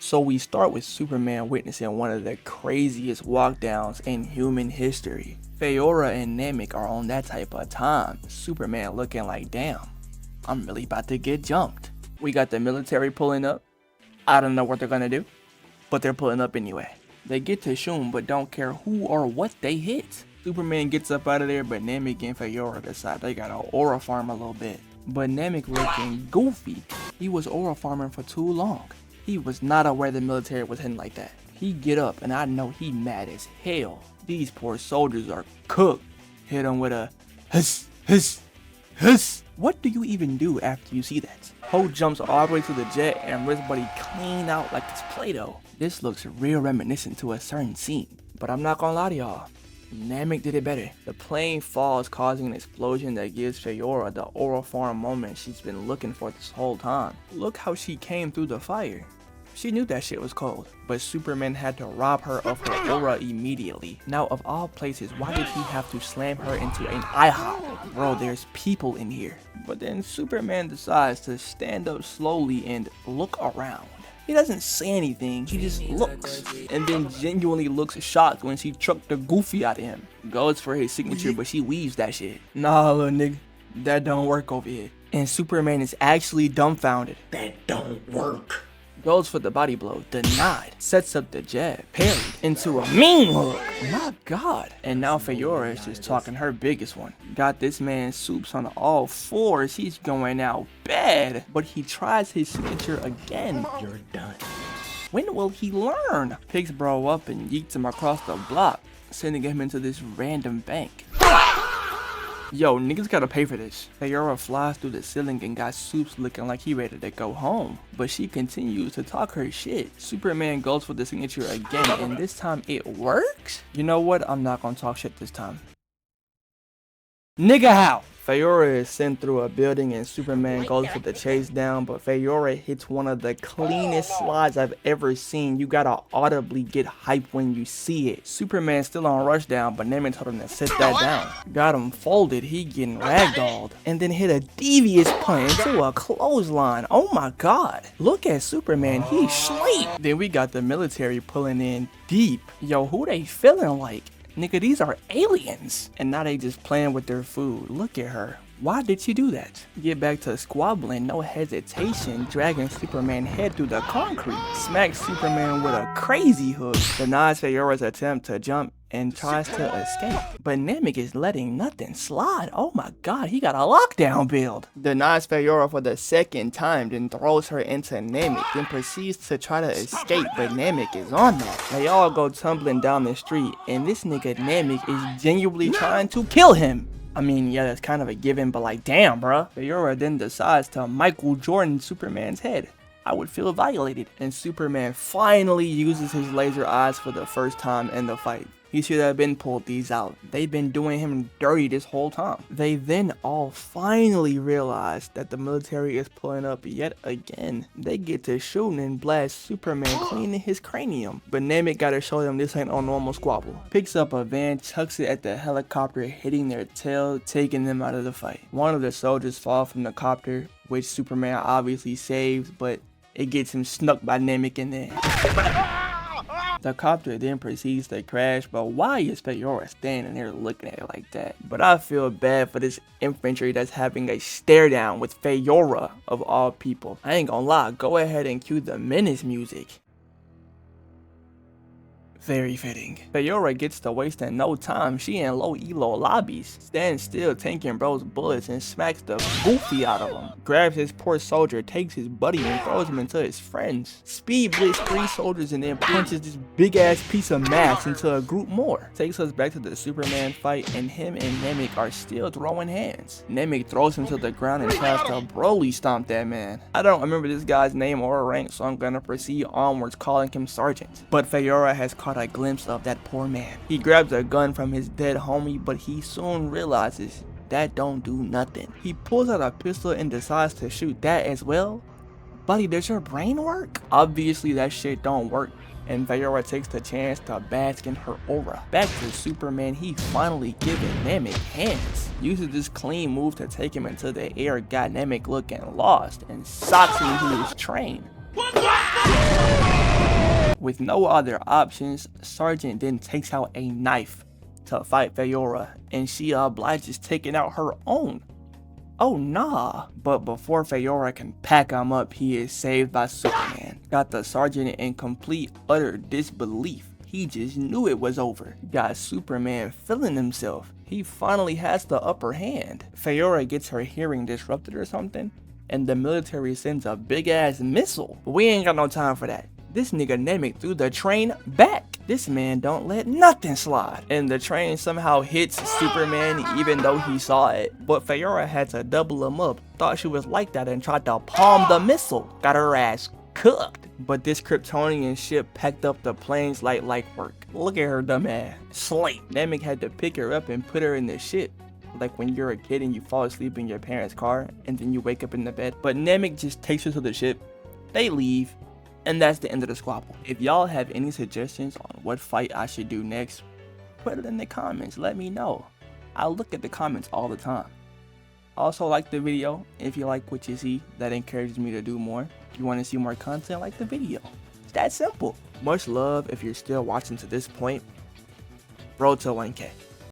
So we start with Superman witnessing one of the craziest walkdowns in human history. Feora and Namek are on that type of time. Superman looking like, damn, I'm really about to get jumped. We got the military pulling up. I don't know what they're gonna do, but they're pulling up anyway. They get to Shum but don't care who or what they hit. Superman gets up out of there, but Namek and Feora decide they gotta aura farm a little bit. But Namek looking goofy. He was aura farming for too long. He was not aware the military was hitting like that. He get up and I know he mad as hell. These poor soldiers are cooked. Hit him with a hiss, hiss, hiss. What do you even do after you see that? Ho jumps all the way to the jet and rips buddy clean out like it's Play-Doh. This looks real reminiscent to a certain scene. But I'm not gonna lie to y'all. Namek did it better. The plane falls, causing an explosion that gives Feora the aura farm moment she's been looking for this whole time. Look how she came through the fire. She knew that shit was cold, but Superman had to rob her of her aura immediately. Now, of all places, why did he have to slam her into an IHOP? Bro, there's people in here. But then Superman decides to stand up slowly and look around. He doesn't say anything, he just looks. And then genuinely looks shocked when she chucked the goofy out of him. Goes for his signature, but she weaves that shit. Nah, little nigga, that don't work over here. And Superman is actually dumbfounded. That don't work. Goes for the body blow, denied. Sets up the jab, parried into a mean hook. My god. And now Feora is just talking her biggest one. Got this man soups on all fours. He's going out bad. But he tries his signature again. You're done. When will he learn? Picks bro up and yeets him across the block, sending him into this random bank. Yo, niggas gotta pay for this. Feora flies through the ceiling and got Soups looking like he ready to go home. But she continues to talk her shit. Superman goes for the signature again and this time it works? You know what? I'm not gonna talk shit this time. Nigga how? Feora is sent through a building and Superman goes for the chase down, but Feora hits one of the cleanest slides I've ever seen. You gotta audibly get hype when you see it. Superman's still on rushdown, but Namek told him to sit that down. Got him folded, he getting ragdolled, and then hit a devious punch into a clothesline. Oh my god. Look at Superman, he's sleep. Then we got the military pulling in deep. Yo, who they feeling like? Nigga, these are aliens. And now they just playing with their food. Look at her. Why did she do that? Get back to squabbling, no hesitation, dragging Superman head through the concrete. Smacks Superman with a crazy hook. Denies Feora's attempt to jump and tries to escape. But Namek is letting nothing slide. Oh my god, he got a lockdown build. Denies Feora for the second time, then throws her into Namek, then proceeds to try to escape, but Namek is on that. They all go tumbling down the street, and this nigga Namek is genuinely trying to kill him. I mean, yeah, that's kind of a given, but like, damn, bruh. Feora then decides to Michael Jordan Superman's head. I would feel violated. And Superman finally uses his laser eyes for the first time in the fight. He should have been pulled these out. They've been doing him dirty this whole time. They then all finally realize that the military is pulling up yet again. They get to shooting and blast Superman clean in his cranium. But Namek gotta show them this ain't no normal squabble. Picks up a van, chucks it at the helicopter, hitting their tail, taking them out of the fight. One of the soldiers falls from the copter, which Superman obviously saves, but it gets him snuck by Namek in there. The copter then proceeds to crash, but why is Feora standing there looking at it like that? But I feel bad for this infantry that's having a stare down with Feora of all people. I ain't gonna lie, go ahead and cue the menace music. Very fitting. Feora gets to wasting no time. She in low elo lobbies. Stands still tanking bro's bullets and smacks the goofy out of him. Grabs his poor soldier, takes his buddy and throws him into his friends. Speed blitz 3 soldiers and then punches this big ass piece of mass into a group more. Takes us back to the Superman fight and him and Namek are still throwing hands. Namek throws him to the ground and tries to Broly stomp that man. I don't remember this guy's name or rank, so I'm gonna proceed onwards calling him Sergeant. But Feora has caught a glimpse of that poor man. He grabs a gun from his dead homie, but he soon realizes that don't do nothing. He pulls out a pistol and decides to shoot that as well. Buddy, does your brain work? Obviously that shit don't work, and Feora takes the chance to bask in her aura. Back to Superman, he finally giving Namek hands. Uses this clean move to take him into the air, got Namek looking lost, and socks him into his train. With no other options, Sergeant then takes out a knife to fight Feyora, and she obliges taking out her own. Oh nah, but before Feyora can pack him up, he is saved by Superman. Got the Sergeant in complete utter disbelief. He just knew it was over. Got Superman feeling himself. He finally has the upper hand. Feyora gets her hearing disrupted or something, and the military sends a big ass missile. But we ain't got no time for that. This nigga Nemec threw the train back. This man don't let nothing slide. And the train somehow hits Superman even though he saw it. But Feyora had to double him up. Thought she was like that and tried to palm the missile. Got her ass cooked. But this Kryptonian ship packed up the planes like work. Look at her dumb ass. Slate. Nemec had to pick her up and put her in the ship. Like when you're a kid and you fall asleep in your parents' car and then you wake up in the bed. But Nemec just takes her to the ship. They leave. And that's the end of the squabble. If y'all have any suggestions on what fight I should do next, put it in the comments, let me know. I look at the comments all the time. Also like the video if you like what you see, that encourages me to do more. If you want to see more content, like the video. It's that simple. Much love if you're still watching to this point. Road to 1K.